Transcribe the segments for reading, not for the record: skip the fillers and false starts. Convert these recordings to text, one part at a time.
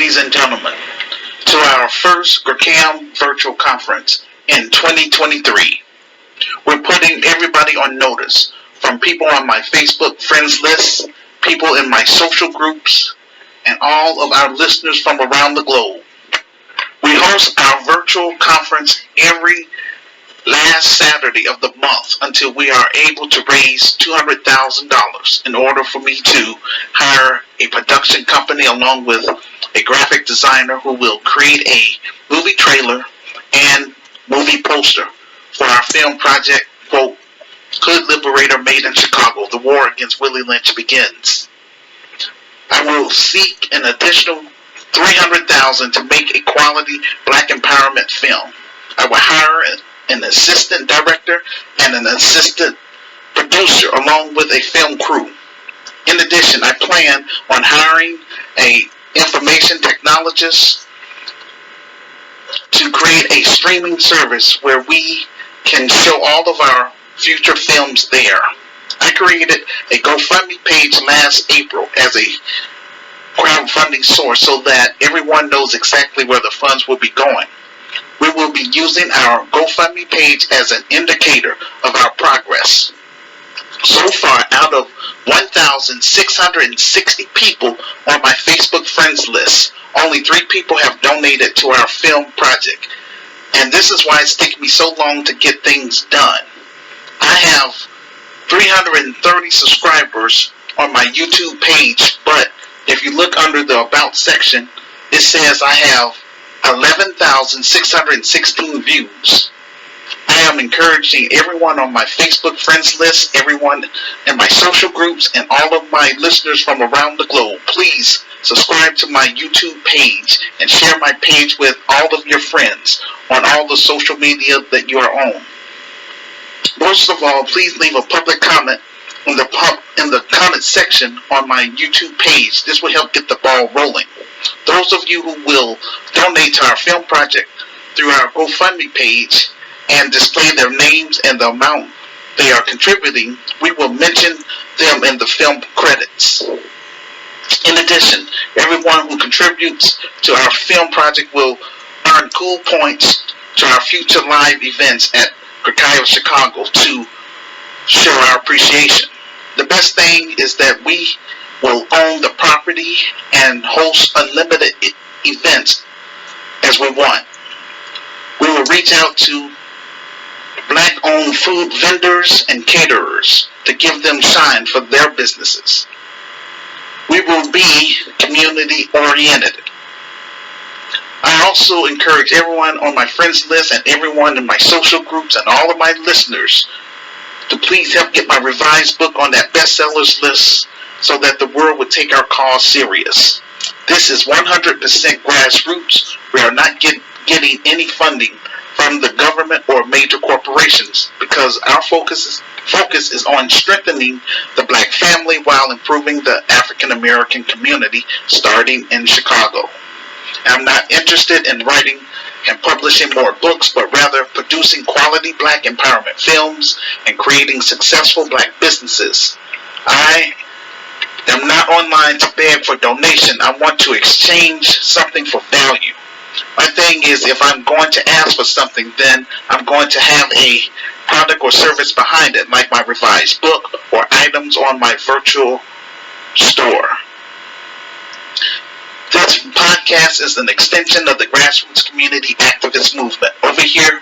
ladies and gentlemen, to our first GRCAM virtual conference in 2023. We're putting everybody on notice, from people on my Facebook friends list, people in my social groups, and all of our listeners from around the globe. We host our virtual conference every last Saturday of the month until we are able to raise $200,000 in order for me to hire a production company along with a graphic designer who will create a movie trailer and movie poster for our film project, quote, Hood Liberator Made in Chicago, The War Against Willie Lynch Begins. I will seek an additional $300,000 to make a quality black empowerment film. I will hire an assistant director and an assistant producer along with a film crew. In addition, I plan on hiring an information technologist to create a streaming service where we can show all of our future films there. I created a GoFundMe page last April as a crowdfunding source so that everyone knows exactly where the funds will be going. We will be using our GoFundMe page as an indicator of our progress. So far, out of 1,660 people on my Facebook friends list, only 3 people have donated to our film project. And this is why it's taken me so long to get things done. I have 330 subscribers on my YouTube page, but if you look under the About section, it says I have 11,616 views. I am encouraging everyone on my Facebook friends list, everyone in my social groups, and all of my listeners from around the globe. Please subscribe to my YouTube page and share my page with all of your friends on all the social media that you are on. Most of all, please leave a public comment in the comment section on my YouTube page. This will help get the ball rolling. Those of you who will donate to our film project through our GoFundMe page and display their names and the amount they are contributing, we will mention them in the film credits. In addition, everyone who contributes to our film project will earn cool points to our future live events at GRCAM Chicago to show our appreciation. The best thing is that we will own the property and host unlimited events as we want. We will reach out to black-owned food vendors and caterers to give them shine for their businesses. We will be community-oriented. I also encourage everyone on my friends list and everyone in my social groups and all of my listeners to please help get my revised book on that bestsellers list so that the world would take our cause serious. This is 100% grassroots. We are not getting any funding from the government or major corporations because our focus is on strengthening the black family while improving the African American community starting in Chicago. I'm not interested in writing and publishing more books, but rather producing quality black empowerment films and creating successful black businesses. I am not online to beg for donation. I want to exchange something for value. My thing is, if I'm going to ask for something, then I'm going to have a product or service behind it, like my revised book or items on my virtual store. This podcast is an extension of the grassroots community activist movement. Over here,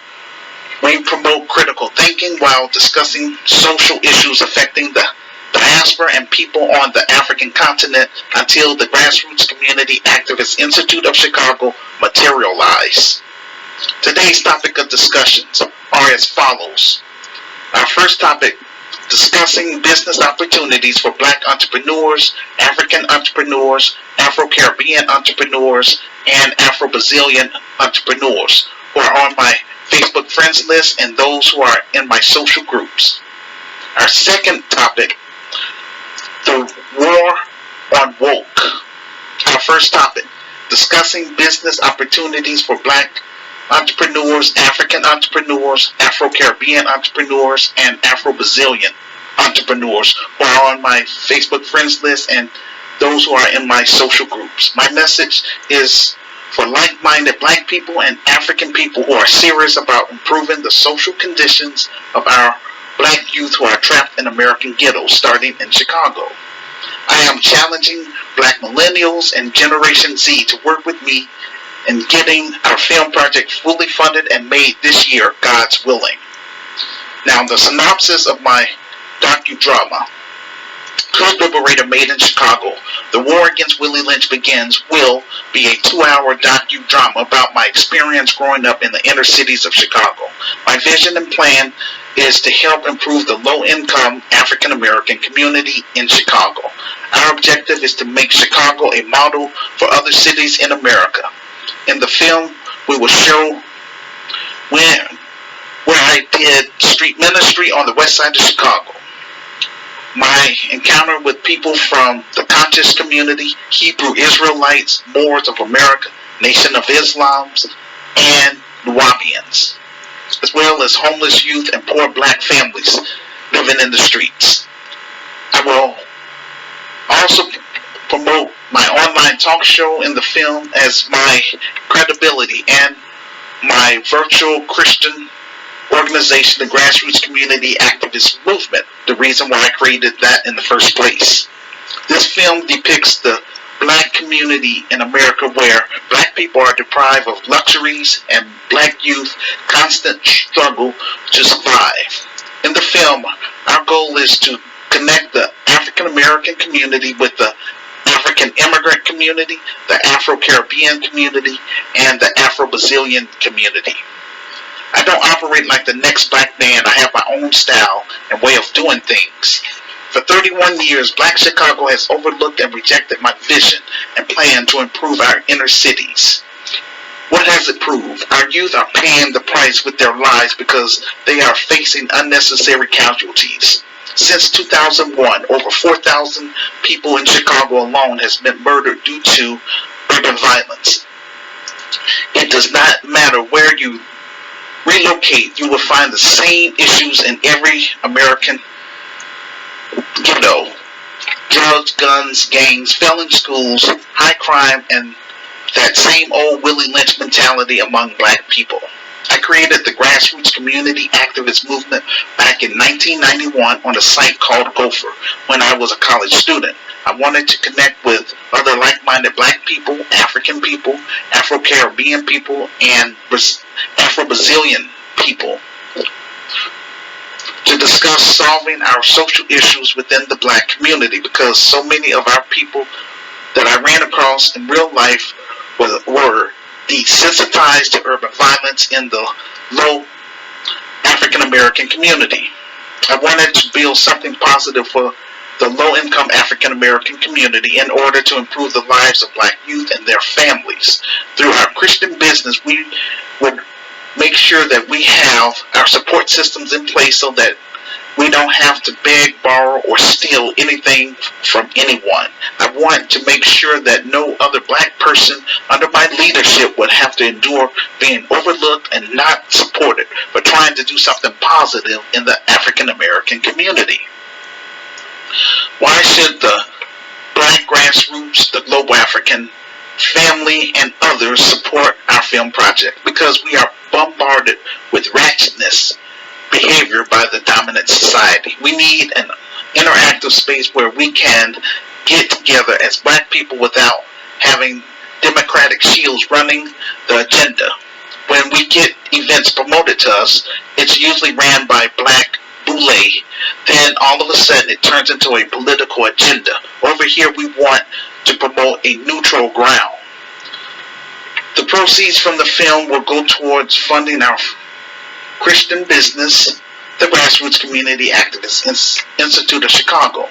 we promote critical thinking while discussing social issues affecting the diaspora and people on the African continent until the Grassroots Community Activist Institute of Chicago materialize. Today's topic of discussions are as follows. Our first topic, discussing business opportunities for black entrepreneurs, African entrepreneurs, Afro-Caribbean entrepreneurs, and Afro-Brazilian entrepreneurs who are on my Facebook friends list and those who are in my social groups. Our second topic, the war on woke. Our first topic, discussing business opportunities for black entrepreneurs, African entrepreneurs, Afro-Caribbean entrepreneurs, and Afro-Brazilian entrepreneurs who are on my Facebook friends list and those who are in my social groups. My message is for like-minded black people and African people who are serious about improving the social conditions of our black youth who are trapped in American ghettos, starting in Chicago. I am challenging black millennials and Generation Z to work with me in getting our film project fully funded and made this year, God's willing. Now, the synopsis of my docudrama, Hood Liberator Made in Chicago, The War Against Willie Lynch Begins, will be a 2-hour docudrama about my experience growing up in the inner cities of Chicago. My vision and plan is to help improve the low-income African-American community in Chicago. Our objective is to make Chicago a model for other cities in America. In the film, we will show where I did street ministry on the west side of Chicago. My encounter with people from the conscious community, Hebrew Israelites, Moors of America, Nation of Islam, and Nubians, as well as homeless youth and poor black families living in the streets. I will also promote my online talk show in the film as my credibility and my virtual Christian organization, the Grassroots Community Activist Movement, the reason why I created that in the first place. This film depicts the black community in America where black people are deprived of luxuries and black youth constant struggle to survive. In the film, our goal is to connect the African American community with the African immigrant community, the Afro-Caribbean community, and the Afro-Brazilian community. I don't operate like the next black man. I have my own style and way of doing things. For 31 years, Black Chicago has overlooked and rejected my vision and plan to improve our inner cities. What has it proved? Our youth are paying the price with their lives because they are facing unnecessary casualties. Since 2001, over 4,000 people in Chicago alone has been murdered due to urban violence. It does not matter where you relocate, you will find the same issues in every American ghetto. Drugs, guns, gangs, failing schools, high crime, and that same old Willie Lynch mentality among black people. I created the Grassroots Community Activist Movement back in 1991 on a site called Gopher when I was a college student. I wanted to connect with other like-minded black people, African people, Afro-Caribbean people, and Afro-Brazilian people to discuss solving our social issues within the black community, because so many of our people that I ran across in real life were desensitized to urban violence in the low African American community. I wanted to build something positive for the low-income African American community in order to improve the lives of black youth and their families. Through our Christian business, we would make sure that we have our support systems in place so that we don't have to beg, borrow, or steal anything from anyone. I want to make sure that no other black person under my leadership would have to endure being overlooked and not supported for trying to do something positive in the African American community. Why should the black grassroots, the global African family, and others support our film project? Because we are bombarded with ratchetness behavior by the dominant society. We need an interactive space where we can get together as black people without having democratic shields running the agenda. When we get events promoted to us, it's usually ran by black boule. Then all of a sudden it turns into a political agenda. Over here we want to promote a neutral ground. The proceeds from the film will go towards funding our Christian business, the Grassroots Community Activist Institute of Chicago.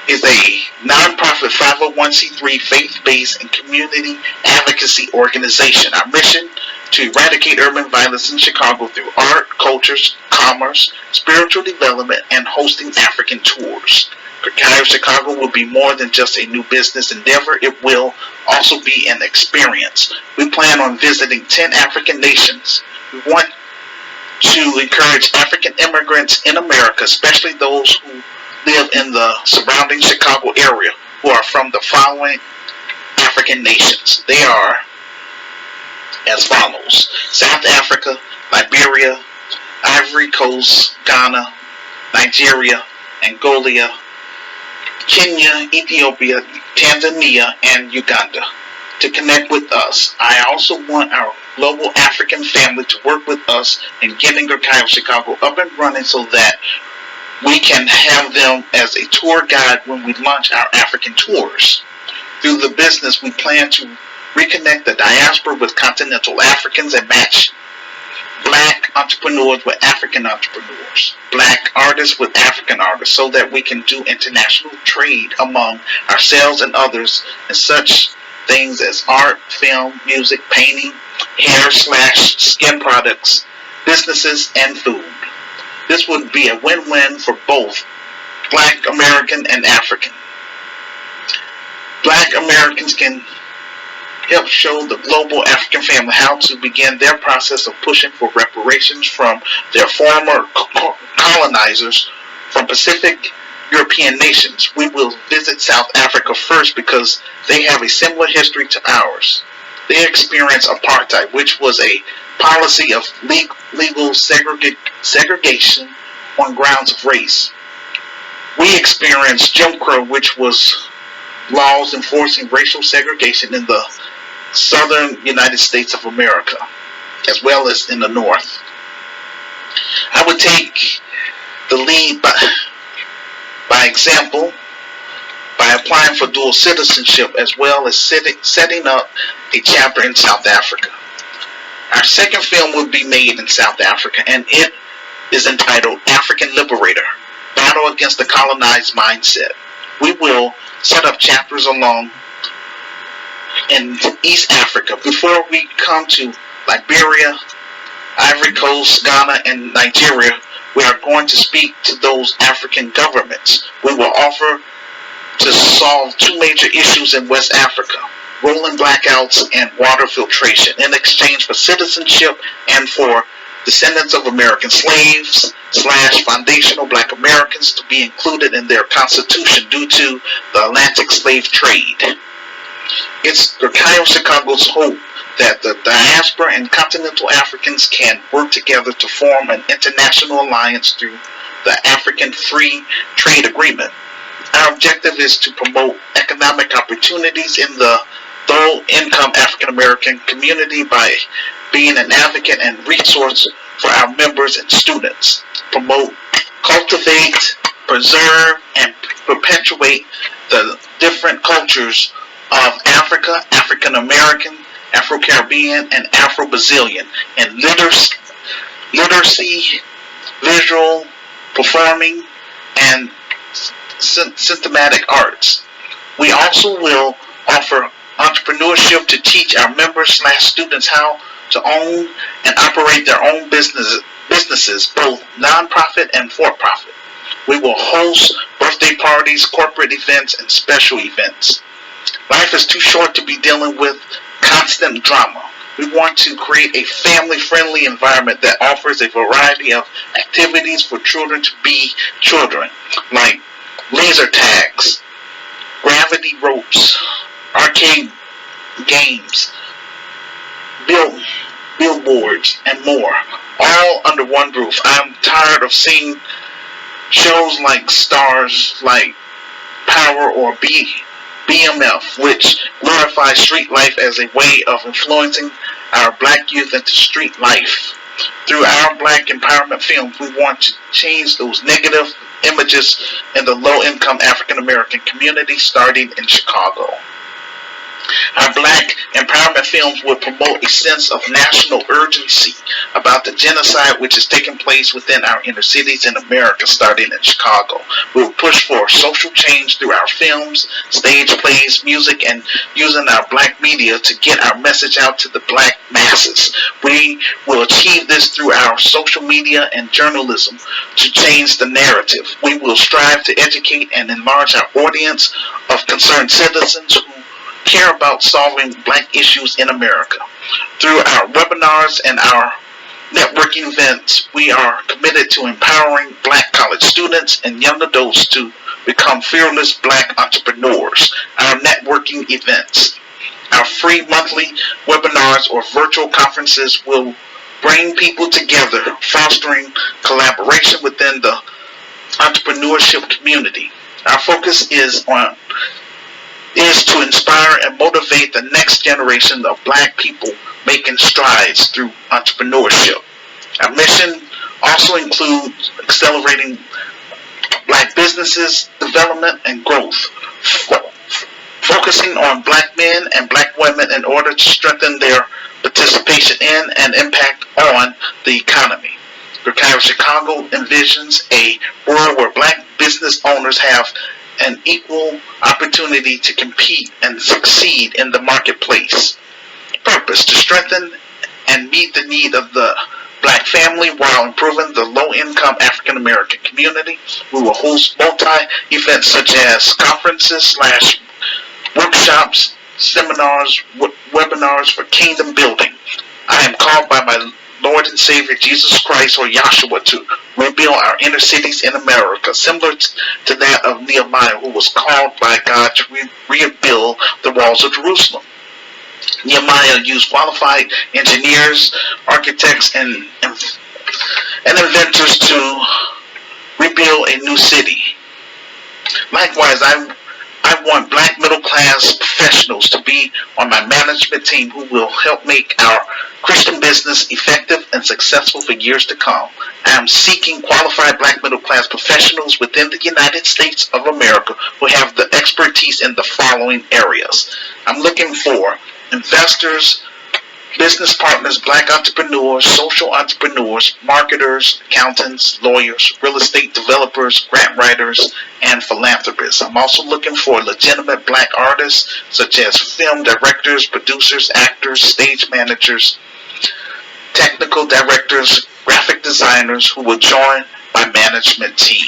Is a nonprofit 501c3 faith-based and community advocacy organization. Our mission to eradicate urban violence in Chicago through art, cultures, commerce, spiritual development, and hosting African tours. Cacao Chicago will be more than just a new business endeavor. It will also be an experience. We plan on visiting 10 African nations. We want to encourage African immigrants in America, especially those who live in the surrounding Chicago area, who from the following African nations. They are as follows: South Africa, Liberia, Ivory Coast, Ghana, Nigeria, Angola, Kenya, Ethiopia, Tanzania, and Uganda. To connect with us, I also want our global African family to work with us in getting GRCAM Chicago up and running so that we can have them as a tour guide when we launch our African tours. Through the business, we plan to reconnect the diaspora with continental Africans and match Black entrepreneurs with African entrepreneurs, Black artists with African artists, so that we can do international trade among ourselves and others in such things as art, film, music, painting, hair/skin products, businesses, and food. This would be a win-win for both Black American and African. Black Americans can help show the global African family how to begin their process of pushing for reparations from their former colonizers from Pacific European nations. We will visit South Africa first because they have a similar history to ours. They experienced apartheid, which was a policy of legal segregation on grounds of race. We experienced Jim Crow, which was laws enforcing racial segregation in the southern United States of America, as well as in the north. I would take the lead by example by applying for dual citizenship, as well as setting up a chapter in South Africa. Our second film will be made in South Africa, and it is entitled African Liberator: Battle Against the Colonized Mindset. We will set up chapters along in East Africa. Before we come to Liberia, Ivory Coast, Ghana, and Nigeria, we are going to speak to those African governments. We will offer to solve two major issues in West Africa: rolling blackouts and water filtration, in exchange for citizenship and for descendants of American slaves / foundational Black Americans to be included in their constitution due to the Atlantic slave trade. It's GRCAM Chicago's hope that the diaspora and continental Africans can work together to form an international alliance through the African Free Trade Agreement. Our objective is to promote economic opportunities in the low-income African American community by being an advocate and resource for our members and students. Promote, cultivate, preserve, and perpetuate the different cultures of Africa, African American, Afro-Caribbean, and Afro-Brazilian in literacy, visual, performing, and systematic arts. We also will offer entrepreneurship to teach our members / students how to own and operate their own businesses, both nonprofit and for-profit. We will host birthday parties, corporate events, and special events. Life is too short to be dealing with constant drama. We want to create a family-friendly environment that offers a variety of activities for children to be children, like laser tags, gravity ropes, arcade games, billboards, and more, all under one roof. I'm tired of seeing shows like Stars, like Power or BMF, which glorify street life as a way of influencing our Black youth into street life. Through our Black empowerment films, we want to change those negative images in the low-income African American community, starting in Chicago. Our Black empowerment films will promote a sense of national urgency about the genocide which is taking place within our inner cities in America, starting in Chicago. We will push for social change through our films, stage plays, music, and using our Black media to get our message out to the Black masses. We will achieve this through our social media and journalism to change the narrative. We will strive to educate and enlarge our audience of concerned citizens who care about solving Black issues in America. Through our webinars and our networking events, we are committed to empowering Black college students and young adults to become fearless Black entrepreneurs. Our networking events. Our free monthly webinars or virtual conferences will bring people together, fostering collaboration within the entrepreneurship community. Our focus is to inspire and motivate the next generation of Black people making strides through entrepreneurship. Our mission also includes accelerating Black businesses, development, and growth, focusing on Black men and Black women in order to strengthen their participation in and impact on the economy. GRCAM Chicago envisions a world where Black business owners have an equal opportunity to compete and succeed in the marketplace. Purpose: to strengthen and meet the need of the Black family while improving the low-income African American community. We will host multi-events such as conferences / workshops, seminars, webinars for kingdom building. I am called by my Lord and Savior Jesus Christ, or Yahshua, to rebuild our inner cities in America, similar to that of Nehemiah, who was called by God to rebuild the walls of Jerusalem. Nehemiah used qualified engineers, architects, and inventors to rebuild a new city. Likewise, I want Black middle-class professionals to be on my management team who will help make our Christian business effective and successful for years to come. I am seeking qualified Black middle-class professionals within the United States of America who have the expertise in the following areas. I'm looking for investors, business partners, Black entrepreneurs, social entrepreneurs, marketers, accountants, lawyers, real estate developers, grant writers, and philanthropists. I'm also looking for legitimate Black artists such as film directors, producers, actors, stage managers, technical directors, graphic designers who will join my management team.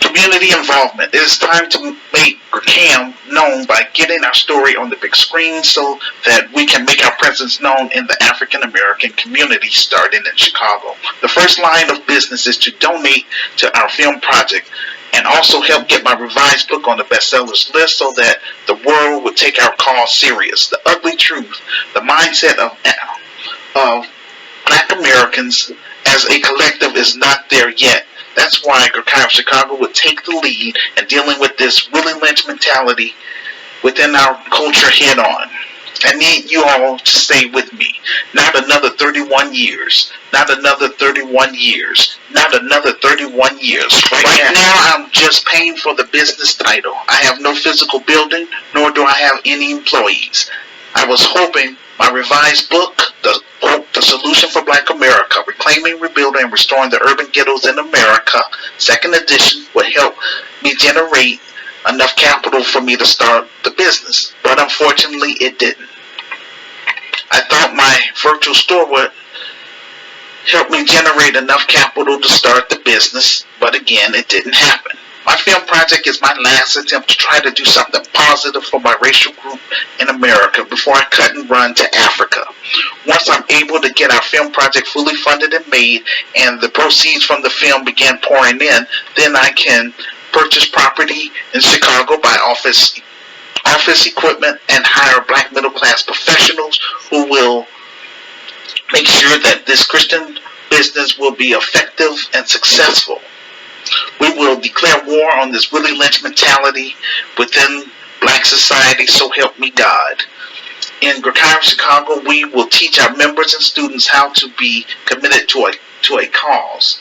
Community involvement. It is time to make GRCAM known by getting our story on the big screen so that we can make our presence known in the African American community starting in Chicago. The first line of business is to donate to our film project and also help get my revised book on the bestsellers list so that the world would take our cause serious. The ugly truth, the mindset of Black Americans as a collective is not there yet. That's why GRCAM Chicago would take the lead in dealing with this Willie Lynch mentality within our culture head on. I need you all to stay with me. Not another 31 years. Not another 31 years. Not another 31 years. Right now, I'm just paying for the business title. I have no physical building, nor do I have any employees. I was hoping my revised book, The Solution for Black America, Reclaiming, Rebuilding, and Restoring the Urban Ghettos in America, second edition, would help me generate enough capital for me to start the business. But unfortunately, it didn't. I thought my virtual store would help me generate enough capital to start the business, but again, it didn't happen. My film project is my last attempt to try to do something positive for my racial group in America before I cut and run to Africa. Once I'm able to get our film project fully funded and made, and the proceeds from the film begin pouring in, then I can purchase property in Chicago, buy office equipment, and hire Black middle-class professionals who will make sure that this Christian business will be effective and successful. We will declare war on this Willie Lynch mentality within Black society, so help me God. In GRCAM Chicago, we will teach our members and students how to be committed to a cause.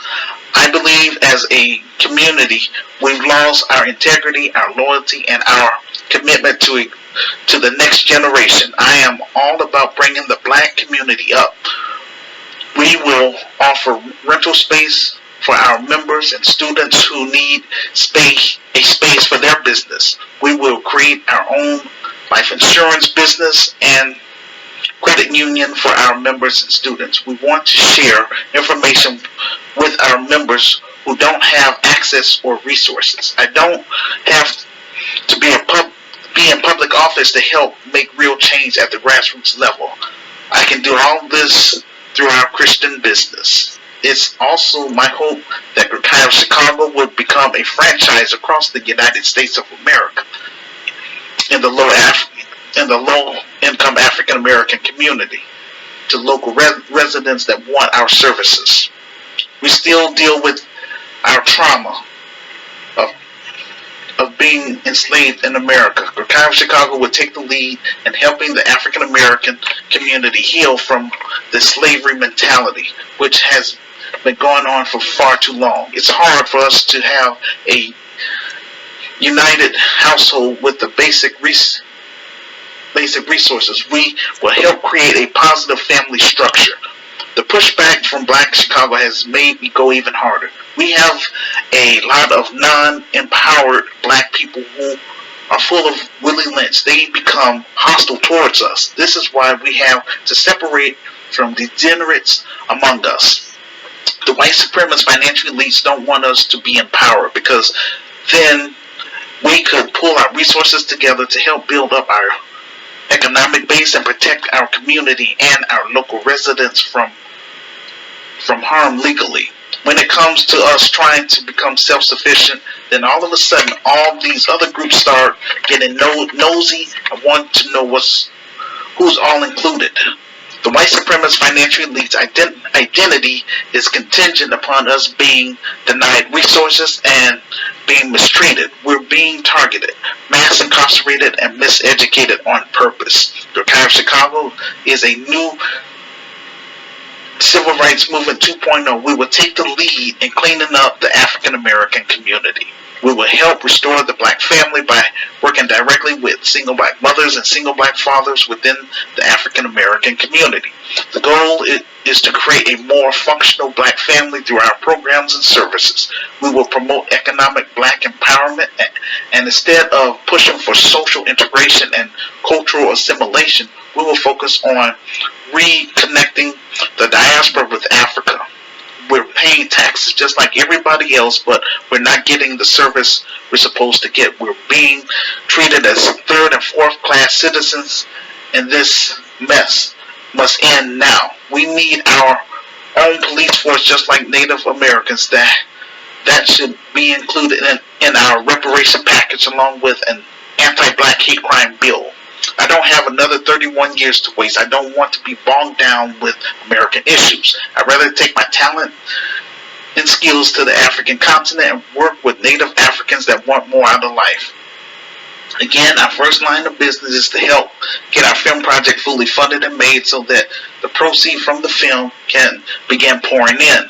I believe as a community, we've lost our integrity, our loyalty, and our commitment to the next generation. I am all about bringing the Black community up. We will offer rental space for our members and students who need a space for their business. We will create our own life insurance business and credit union for our members and students. We want to share information with our members who don't have access or resources. I don't have to be in public office to help make real change at the grassroots level. I can do all this through our Christian business. It's also my hope that GRCAM Chicago would become a franchise across the United States of America. the low income African American community, to local residents that want our services. We still deal with our trauma of being enslaved in America. GRCAM Chicago would take the lead in helping the African American community heal from the slavery mentality, which has been going on for far too long. It's hard for us to have a united household with the basic resources. We will help create a positive family structure. The pushback from Black Chicago has made me go even harder. We have a lot of non-empowered Black people who are full of Willie Lynch. They become hostile towards us. This is why we have to separate from degenerates among us. The white supremacist financial elites don't want us to be empowered, because then we could pull our resources together to help build up our economic base and protect our community and our local residents from harm legally. When it comes to us trying to become self-sufficient, then all of a sudden all these other groups start getting nosy and want to know who's all included. The white supremacist financial elite's identity is contingent upon us being denied resources and being mistreated. We're being targeted, mass incarcerated, and miseducated on purpose. GRCAM Chicago is a new Civil Rights Movement 2.0. We will take the lead in cleaning up the African American community. We will help restore the Black family by working directly with single Black mothers and single Black fathers within the African American community. The goal is to create a more functional Black family through our programs and services. We will promote economic Black empowerment, and instead of pushing for social integration and cultural assimilation, we will focus on reconnecting the diaspora with Africa. We're paying taxes just like everybody else, but we're not getting the service we're supposed to get. We're being treated as third and fourth class citizens, and this mess must end now. We need our own police force just like Native Americans. That should be included in our reparation package, along with an anti-Black hate crime bill. I don't have another 31 years to waste. I don't want to be bogged down with American issues. I'd rather take my talent and skills to the African continent and work with Native Africans that want more out of life. Again, our first line of business is to help get our film project fully funded and made so that the proceeds from the film can begin pouring in.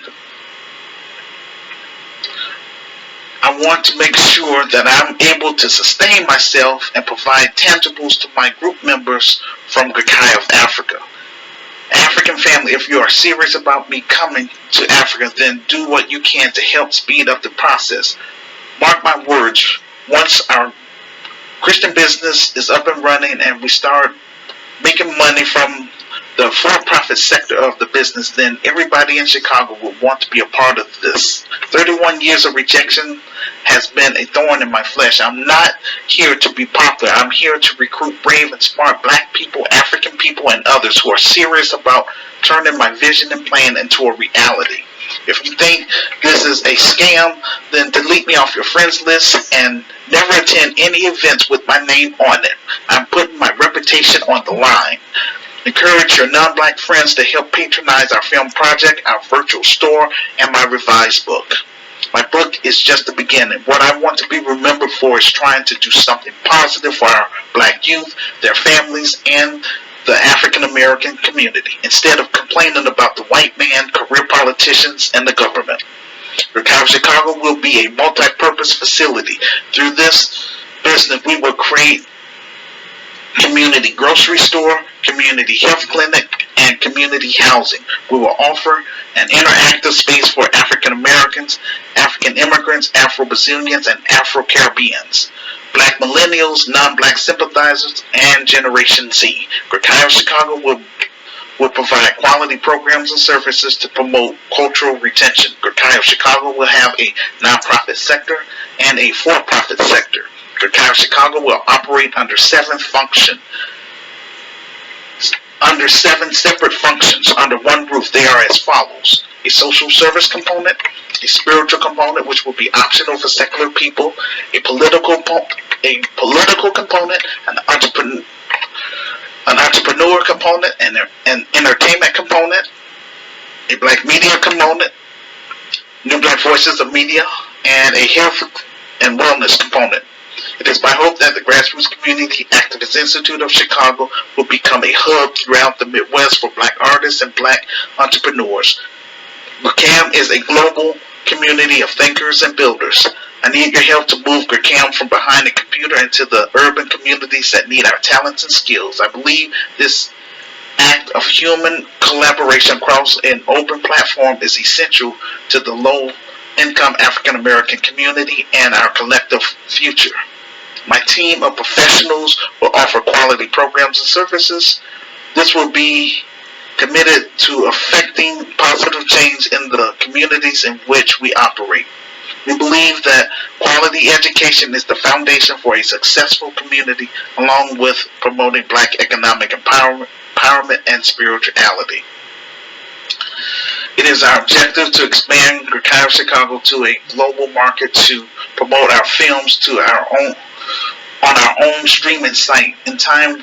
I want to make sure that I'm able to sustain myself and provide tangibles to my group members from GRCAM of Africa. African family, if you are serious about me coming to Africa, then do what you can to help speed up the process. Mark my words, once our Christian business is up and running and we start making money from the for-profit sector of the business, then everybody in Chicago will want to be a part of this. 31 years of rejection has been a thorn in my flesh. I'm not here to be popular. I'm here to recruit brave and smart Black people, African people, and others who are serious about turning my vision and plan into a reality. If you think this is a scam, then delete me off your friends list and never attend any events with my name on it. I'm putting my reputation on the line. Encourage your non-Black friends to help patronize our film project, our virtual store, and my revised book. My book is just the beginning. What I want to be remembered for is trying to do something positive for our Black youth, their families, and the African American community, instead of complaining about the white man, career politicians, and the government. GRCAM Chicago will be a multi-purpose facility. Through this business, we will create community grocery store, community health clinic, and community housing. We will offer an interactive space for African Americans, African immigrants, Afro-Brazilians, and Afro-Caribbeans, Black millennials, non-Black sympathizers, and Generation Z. GRCAM Chicago will provide quality programs and services to promote cultural retention. GRCAM Chicago will have a nonprofit sector and a for-profit sector. GRCAM Chicago will operate under seven separate functions under one roof. They are as follows: a social service component, a spiritual component, which will be optional for secular people, a political a political component, an entrepreneur component, and an entertainment component, a black media component, new black voices of media, and a health and wellness component. It is my hope that the Grassroots Community Activist Institute of Chicago will become a hub throughout the Midwest for black artists and black entrepreneurs. GRCAM is a global community of thinkers and builders. I need your help to move GRCAM from behind the computer into the urban communities that need our talents and skills. I believe this act of human collaboration across an open platform is essential to the low-income African American community and our collective future. My team of professionals will offer quality programs and services. This will be committed to effecting positive change in the communities in which we operate. We believe that quality education is the foundation for a successful community, along with promoting black economic empowerment and spirituality. It is our objective to expand GRCAM Chicago to a global market to promote our films on our own streaming site. In time,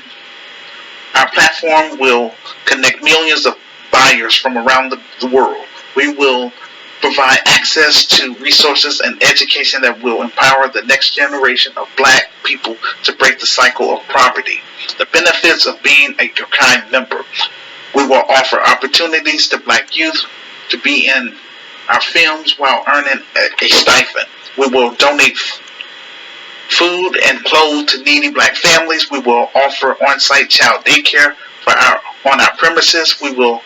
our platform will connect millions of buyers from around the world. We will provide access to resources and education that will empower the next generation of black people to break the cycle of poverty. The benefits of being a GRCAM member. We will offer opportunities to black youth to be in our films while earning a stipend. We will donate food and clothes to needy black families. We will offer on-site child daycare on our premises. We will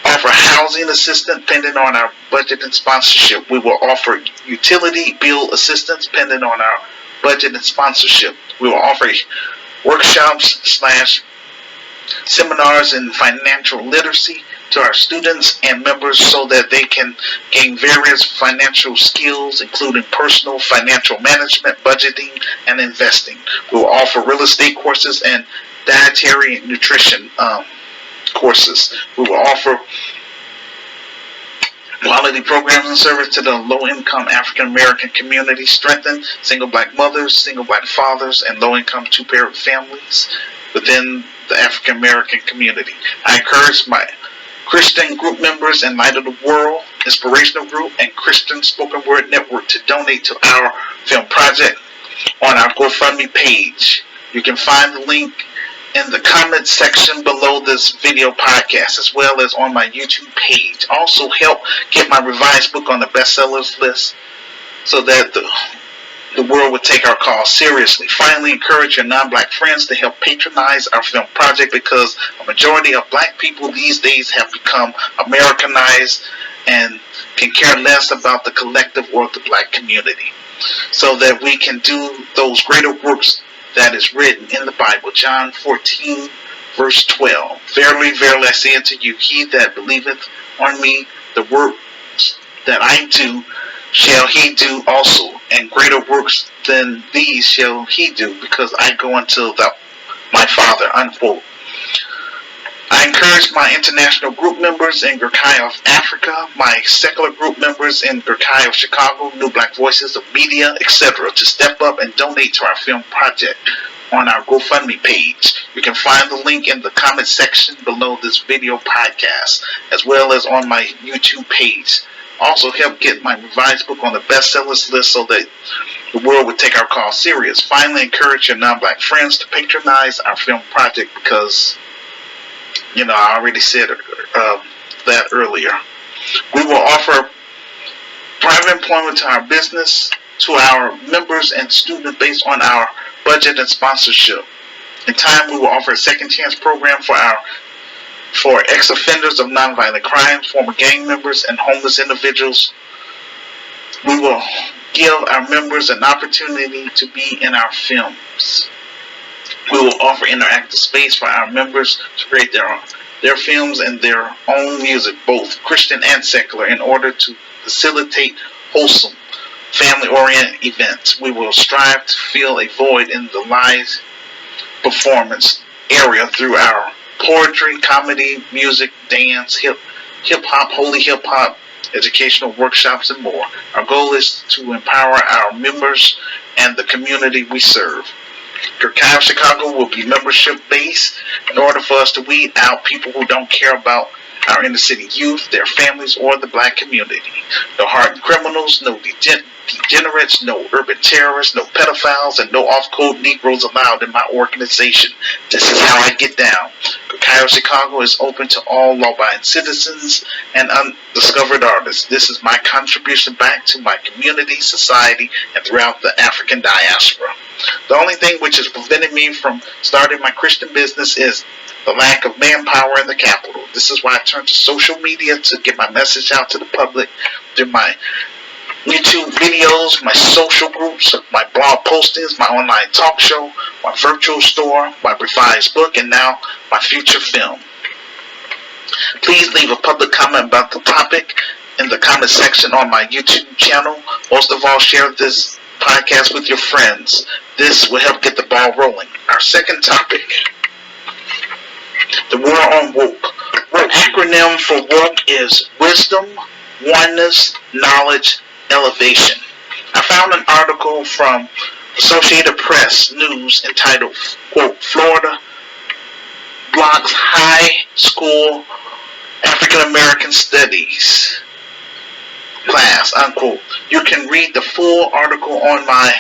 offer housing assistance pending on our budget and sponsorship. We will offer utility bill assistance pending on our budget and sponsorship. We will offer workshops / seminars in financial literacy to our students and members so that they can gain various financial skills, including personal financial management, budgeting, and investing. We will offer real estate courses and dietary and nutrition courses. We will offer quality programs and service to the low-income African American community, strengthen single black mothers, single black fathers, and low-income two-parent families within the African American community. I encourage my Christian group members in Light of the World, Inspirational Group, and Christian Spoken Word Network to donate to our film project on our GoFundMe page. You can find the link in the comments section below this video podcast, as well as on my YouTube page. Also help get my revised book on the bestsellers list so that the world would take our cause seriously. Finally, encourage your non-black friends to help patronize our film project, because a majority of black people these days have become Americanized and can care less about the collective or the black community, so that we can do those greater works that is written in the Bible. John 14 verse 12. Verily, verily, I say unto you, he that believeth on me, the works that I do shall he do also, and greater works than these shall he do, because I go unto my Father. Unquote. I encourage my international group members in GRCAM of Africa, my secular group members in GRCAM of Chicago, New Black Voices of Media, etc., to step up and donate to our film project on our GoFundMe page. You can find the link in the comment section below this video podcast, as well as on my YouTube page. Also help get my revised book on the bestsellers list so that the world would take our cause serious. Finally, encourage your non-black friends to patronize our film project, because I already said that earlier. We will offer private employment to our business, to our members and students based on our budget and sponsorship. In time, we will offer a second chance program for ex-offenders of nonviolent crimes, former gang members, and homeless individuals. We will give our members an opportunity to be in our films. We will offer interactive space for our members to create their films and their own music, both Christian and secular, in order to facilitate wholesome, family-oriented events. We will strive to fill a void in the live performance area through our poetry, comedy, music, dance, hip-hop, holy hip-hop, educational workshops, and more. Our goal is to empower our members and the community we serve. GRCAM Chicago will be membership based in order for us to weed out people who don't care about our inner city youth, their families, or the black community. No hardened criminals, no degenerates, no urban terrorists, no pedophiles, and no off-code Negroes allowed in my organization. This is how I get down. GRCAM Chicago is open to all law-abiding citizens and undiscovered artists. This is my contribution back to my community, society, and throughout the African diaspora. The only thing which is preventing me from starting my Christian business is the lack of manpower in the capital. This is why I turn to social media to get my message out to the public through my YouTube videos, my social groups, my blog postings, my online talk show, my virtual store, my revised book, and now my future film. Please leave a public comment about the topic in the comment section on my YouTube channel. Most of all, share this podcast with your friends. This will help get the ball rolling. Our second topic, the war on woke. The acronym for woke is wisdom, oneness, knowledge, elevation. I found an article from Associated Press News entitled, quote, Florida blocks high school African American Studies class, unquote. You can read the full article on my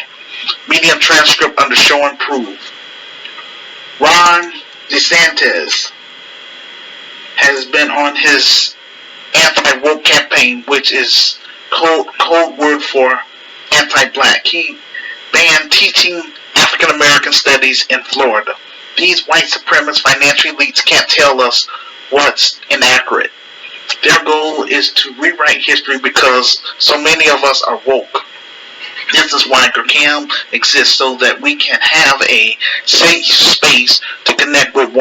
Medium transcript under Show and Prove. Ron DeSantis has been on his anti-woke campaign, which is code word for anti-black. He banned teaching African American studies in Florida. These white supremacist financial elites can't tell us what's inaccurate. Their goal is to rewrite history because so many of us are woke. This is why GRCAM exists, so that we can have a safe space to connect with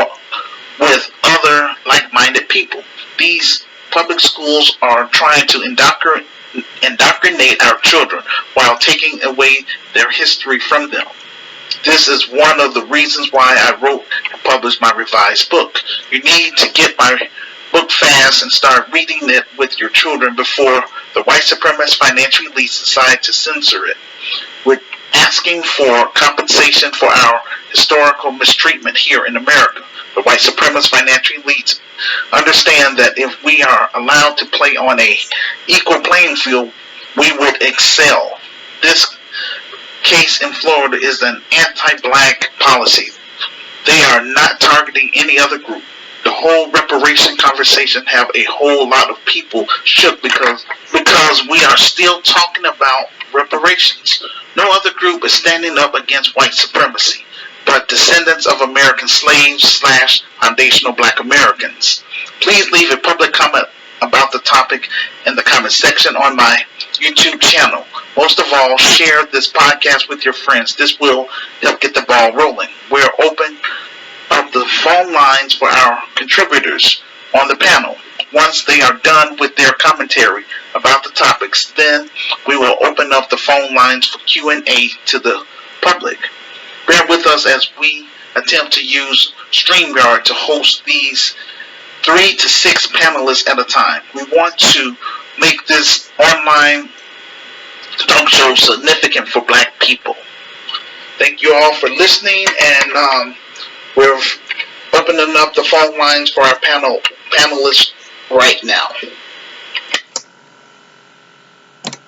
other like-minded people. These public schools are trying to indoctrinate our children while taking away their history from them. This is one of the reasons why I wrote and published my revised book. You need to get my book fast and start reading it with your children before the white supremacist financial elites decide to censor it. We're asking for compensation for our historical mistreatment here in America. The white supremacist financial elites understand that if we are allowed to play on a equal playing field, we would excel. This case in Florida is an anti-black policy. They are not targeting any other group. The whole reparation conversation have a whole lot of people shook because we are still talking about reparations. No other group is standing up against white supremacy, but descendants of American slaves / foundational black Americans. Please leave a public comment about the topic in the comment section on my YouTube channel. Most of all, share this podcast with your friends. This will help get the ball rolling. We're open up the phone lines for our contributors on the panel. Once they are done with their commentary about the topics, then we will open up the phone lines for Q&A to the public. Bear with us as we attempt to use StreamYard to host these 3 to 6 panelists at a time. We want to make this online talk show significant for black people. Thank you all for listening, and we're opening up the phone lines for our panelists right now.